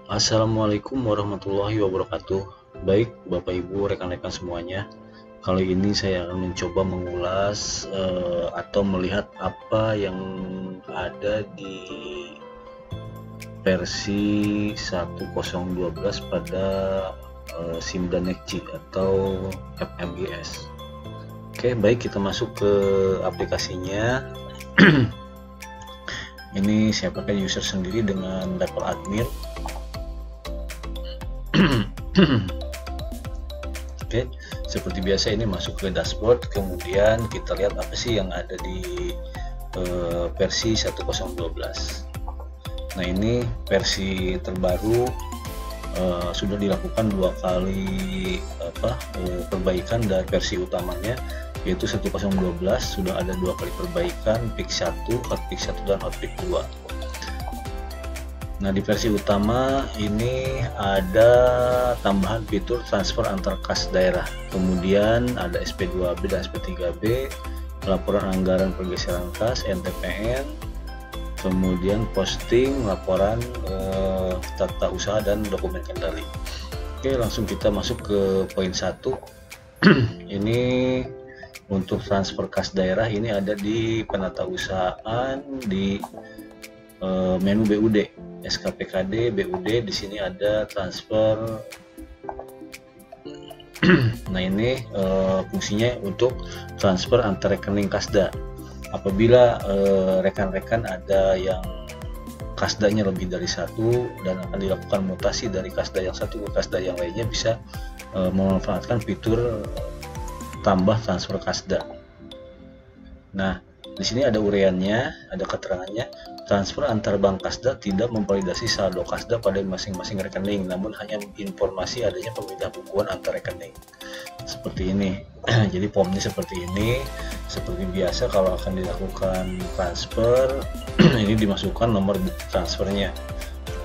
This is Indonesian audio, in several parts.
Assalamualaikum warahmatullahi wabarakatuh. Baik Bapak Ibu, rekan-rekan semuanya, kali ini saya akan mencoba mengulas atau melihat apa yang ada di versi 1012 pada Simdanex atau FMIS. Oke, baik, kita masuk ke aplikasinya. Ini saya pakai user sendiri dengan level admin. Oke, seperti biasa ini masuk ke dashboard, kemudian kita lihat apa sih yang ada di versi 1012. Nah, ini versi terbaru, sudah dilakukan 2 kali perbaikan dari versi utamanya, yaitu 1012 sudah ada 2 kali perbaikan, fix 1, hotfix 1 dan hotfix 2. Nah, di versi utama ini ada tambahan fitur transfer antar kas daerah, kemudian ada SP2B dan SP3B, laporan anggaran pergeseran kas, NTPN, kemudian posting, laporan tata usaha dan dokumen kendali. Oke, langsung kita masuk ke poin 1. Ini untuk transfer kas daerah, ini ada di penatausahaan di menu BUD, SKPKD, BUD. Di sini ada transfer. Nah, ini fungsinya untuk transfer antar rekening Kasda. Apabila rekan-rekan ada yang Kasdanya lebih dari 1 dan akan dilakukan mutasi dari Kasda yang satu ke Kasda yang lainnya, bisa memanfaatkan fitur tambah transfer Kasda. Nah, di sini ada uraiannya, ada keterangannya. Transfer antar bank Kasda tidak memvalidasi saldo Kasda pada masing-masing rekening, namun hanya informasi adanya pemindahan bukuan antar rekening. Seperti ini. Jadi formnya seperti ini. Seperti biasa kalau akan dilakukan transfer, ini dimasukkan nomor bukti transfernya.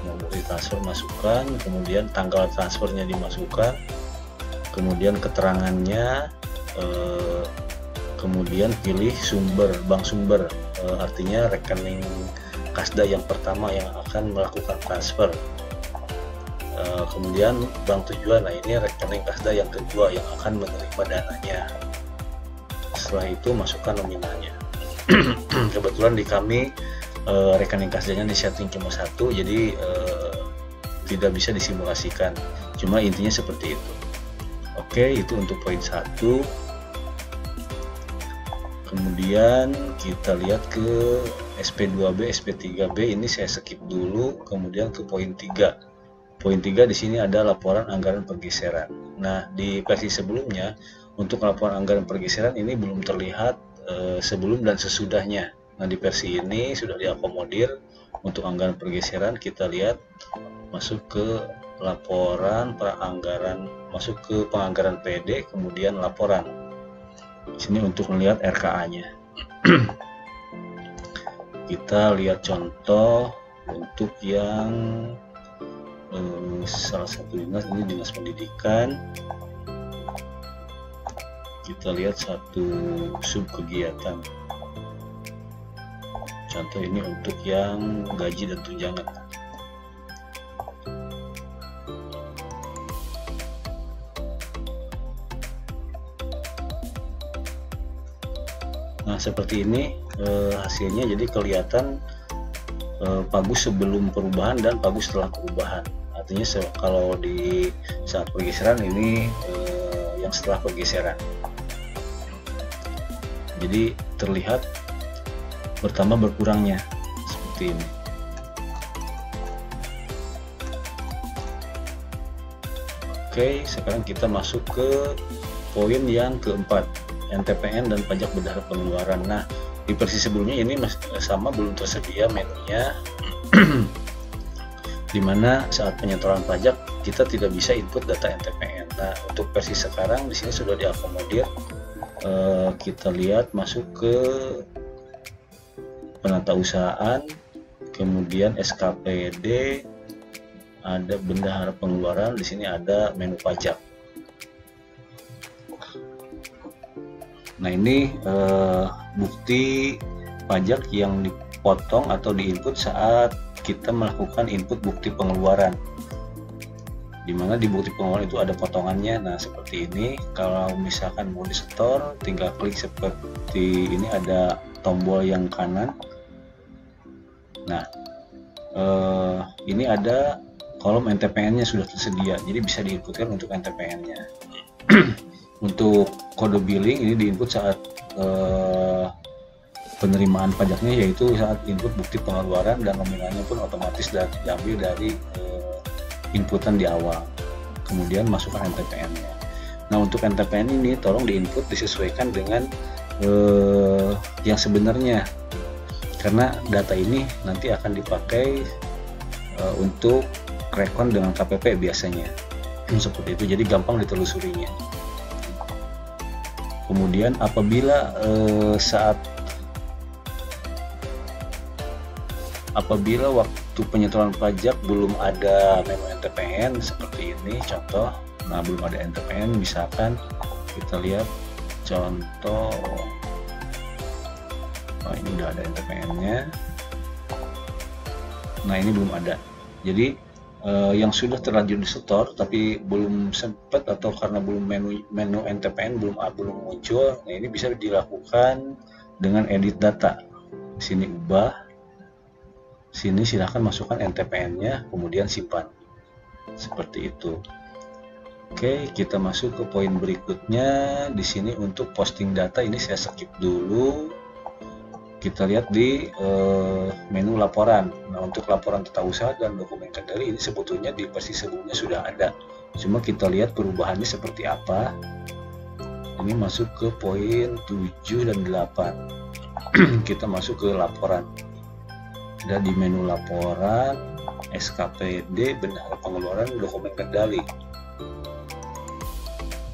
Nomor bukti transfer masukkan, kemudian tanggal transfernya dimasukkan, kemudian keterangannya, kemudian pilih sumber, bank sumber, artinya rekening Kasda yang pertama yang akan melakukan transfer. Kemudian bank tujuan, nah ini rekening Kasda yang kedua yang akan menerima dananya. Setelah itu masukkan nominalnya. Kebetulan di kami rekening Kasdanya disetting cuma 1, jadi tidak bisa disimulasikan, cuma intinya seperti itu. Oke, itu untuk poin 1. Kemudian kita lihat ke SP2B, SP3B, ini saya skip dulu. Kemudian ke poin 3. Poin 3 di sini ada laporan anggaran pergeseran. Nah, di versi sebelumnya untuk laporan anggaran pergeseran ini belum terlihat sebelum dan sesudahnya. Nah, di versi ini sudah diakomodir untuk anggaran pergeseran. Kita lihat masuk ke laporan peranggaran, masuk ke penganggaran PD, kemudian laporan. Di sini untuk melihat RKA-nya. Kita lihat contoh untuk yang salah satu dinas, ini dinas pendidikan. Kita lihat satu sub kegiatan. Contoh ini untuk yang gaji dan tunjangan. Nah, seperti ini hasilnya, jadi kelihatan bagus sebelum perubahan dan bagus setelah perubahan. Artinya kalau di saat pergeseran ini yang setelah pergeseran, jadi terlihat bertambah berkurangnya seperti ini. Oke, sekarang kita masuk ke poin yang keempat, NTPN dan pajak bendahara pengeluaran. Nah, di versi sebelumnya ini sama, belum tersedia menunya, dimana saat penyetoran pajak kita tidak bisa input data NTPN. Nah, untuk versi sekarang di sini sudah diakomodir. Kita lihat masuk ke penatausahaan, kemudian SKPD, ada bendahara pengeluaran, di sini ada menu pajak. Nah, ini bukti pajak yang dipotong atau diinput saat kita melakukan input bukti pengeluaran. dimana di bukti pengeluaran itu ada potongannya. Nah seperti ini, kalau misalkan mau disetor tinggal klik seperti ini, ada tombol yang kanan. Nah ini ada kolom NTPN nya sudah tersedia, jadi bisa diinputkan untuk NTPN nya. Untuk kode billing ini diinput saat penerimaan pajaknya, yaitu saat input bukti pengeluaran, dan nominalnya pun otomatis diambil dari inputan di awal, kemudian masukkan NTPN-nya. Nah untuk NTPN ini tolong diinput disesuaikan dengan yang sebenarnya, karena data ini nanti akan dipakai untuk rekon dengan KPP biasanya, seperti itu, jadi gampang ditelusurinya. Kemudian apabila waktu penyetoran pajak belum ada menu NTPN seperti ini contoh, nah belum ada NTPN, misalkan kita lihat contoh, ini udah ada NTPN-nya, nah ini belum ada, jadi yang sudah terlanjur disetor tapi belum sempat atau karena belum menu NTPN belum muncul, nah ini bisa dilakukan dengan edit data. Di sini ubah, sini silahkan masukkan NTPN-nya, kemudian simpan, seperti itu. Oke, kita masuk ke poin berikutnya. Di sini untuk posting data ini saya skip dulu. Kita lihat di menu laporan. Nah untuk laporan tata usaha dan dokumen kendali ini sebetulnya di versi sebelumnya sudah ada, cuma kita lihat perubahannya seperti apa. Ini masuk ke poin 7 dan 8. Kita masuk ke laporan. Ada di menu laporan, SKPD, bendahara pengeluaran, dokumen kendali.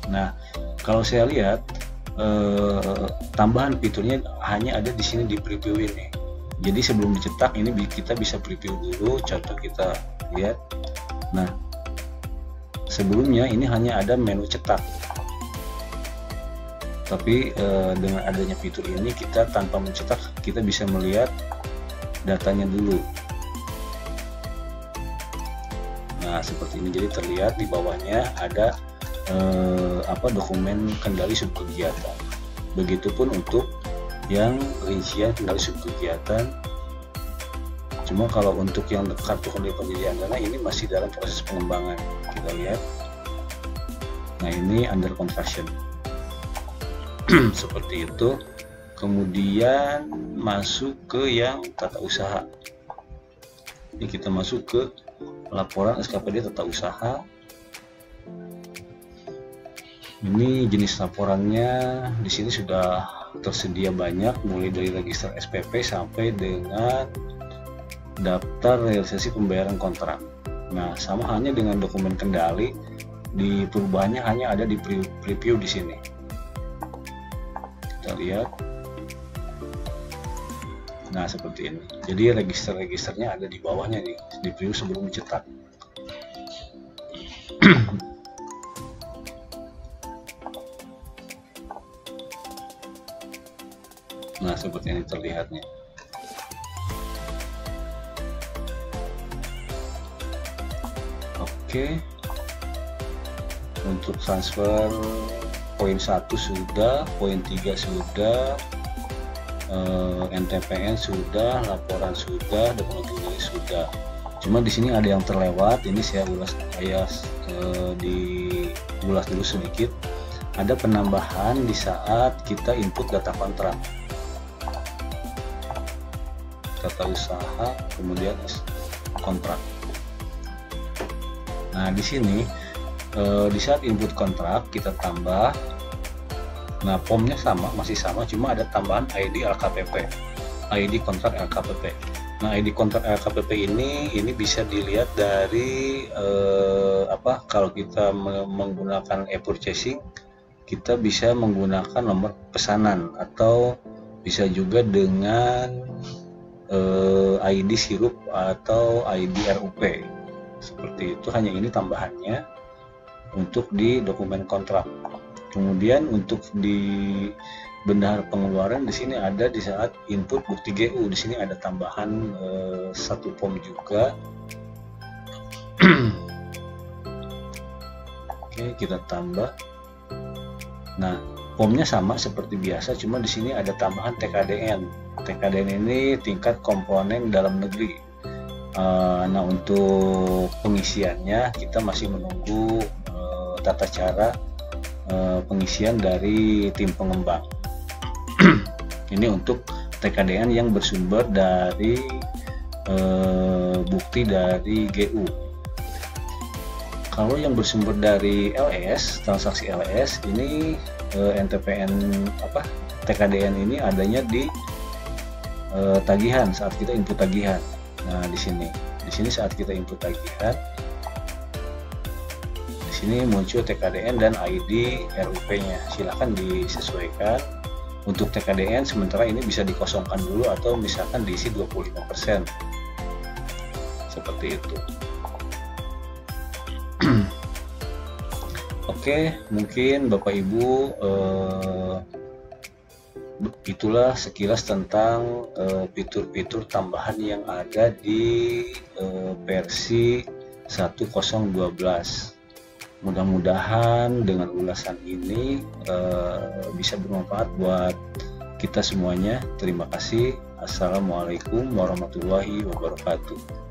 Nah kalau saya lihat tambahan fiturnya hanya ada di sini di preview ini. Jadi sebelum dicetak ini kita bisa preview dulu. Contoh kita lihat. Nah sebelumnya ini hanya ada menu cetak, tapi dengan adanya fitur ini kita tanpa mencetak kita bisa melihat datanya dulu. Nah seperti ini, jadi terlihat di bawahnya ada dokumen kendali subkegiatan. Begitupun untuk yang rincian kendali subkegiatan. Cuma kalau untuk yang kartu kendali penyediaan dana ini masih dalam proses pengembangan. Kita lihat. Nah ini under construction. Seperti itu. Kemudian masuk ke yang tata usaha. Ini kita masuk ke laporan SKPD tata usaha. Ini jenis laporannya di sini sudah tersedia banyak, mulai dari register SPP sampai dengan daftar realisasi pembayaran kontrak. Nah, sama halnya dengan dokumen kendali, di perubahannya hanya ada di preview di sini. Kita lihat. Nah, seperti ini. Jadi register-registernya ada di bawahnya nih, di preview sebelum dicetak. Nah seperti ini terlihatnya. Oke, untuk transfer poin 1 sudah, poin 3 sudah, NTPN sudah, laporan sudah, dokumen kendali sudah. Cuma di sini ada yang terlewat, ini saya ulas dulu sedikit. Ada penambahan di saat kita input data kontrak. Tata usaha, kemudian kontrak. Nah di sini di saat input kontrak kita tambah, nah POM-nya masih sama, cuma ada tambahan ID LKPP, ID kontrak LKPP. Nah ID kontrak LKPP ini bisa dilihat dari kalau kita menggunakan e-purchasing, kita bisa menggunakan nomor pesanan atau bisa juga dengan ID sirup atau ID RUP, seperti itu. Hanya ini tambahannya untuk di dokumen kontrak. Kemudian untuk di bendahara pengeluaran di sini ada di saat input bukti GU, di sini ada tambahan 1 POM juga. Oke, kita tambah. Nah, formnya sama seperti biasa, cuma di sini ada tambahan TKDN. TKDN ini tingkat komponen dalam negeri. Nah, untuk pengisiannya kita masih menunggu tata cara pengisian dari tim pengembang. Ini untuk TKDN yang bersumber dari bukti dari GU. Kalau yang bersumber dari LS, transaksi LS ini NTPN TKDN ini adanya di tagihan saat kita input tagihan. Nah, di sini saat kita input tagihan, di sini muncul TKDN dan ID RUP-nya. Silahkan disesuaikan. Untuk TKDN sementara ini bisa dikosongkan dulu atau misalkan diisi 25%. Seperti itu. Oke, mungkin Bapak Ibu itulah sekilas tentang fitur-fitur tambahan yang ada di versi 1012. Mudah-mudahan dengan ulasan ini bisa bermanfaat buat kita semuanya. Terima kasih. Assalamualaikum warahmatullahi wabarakatuh.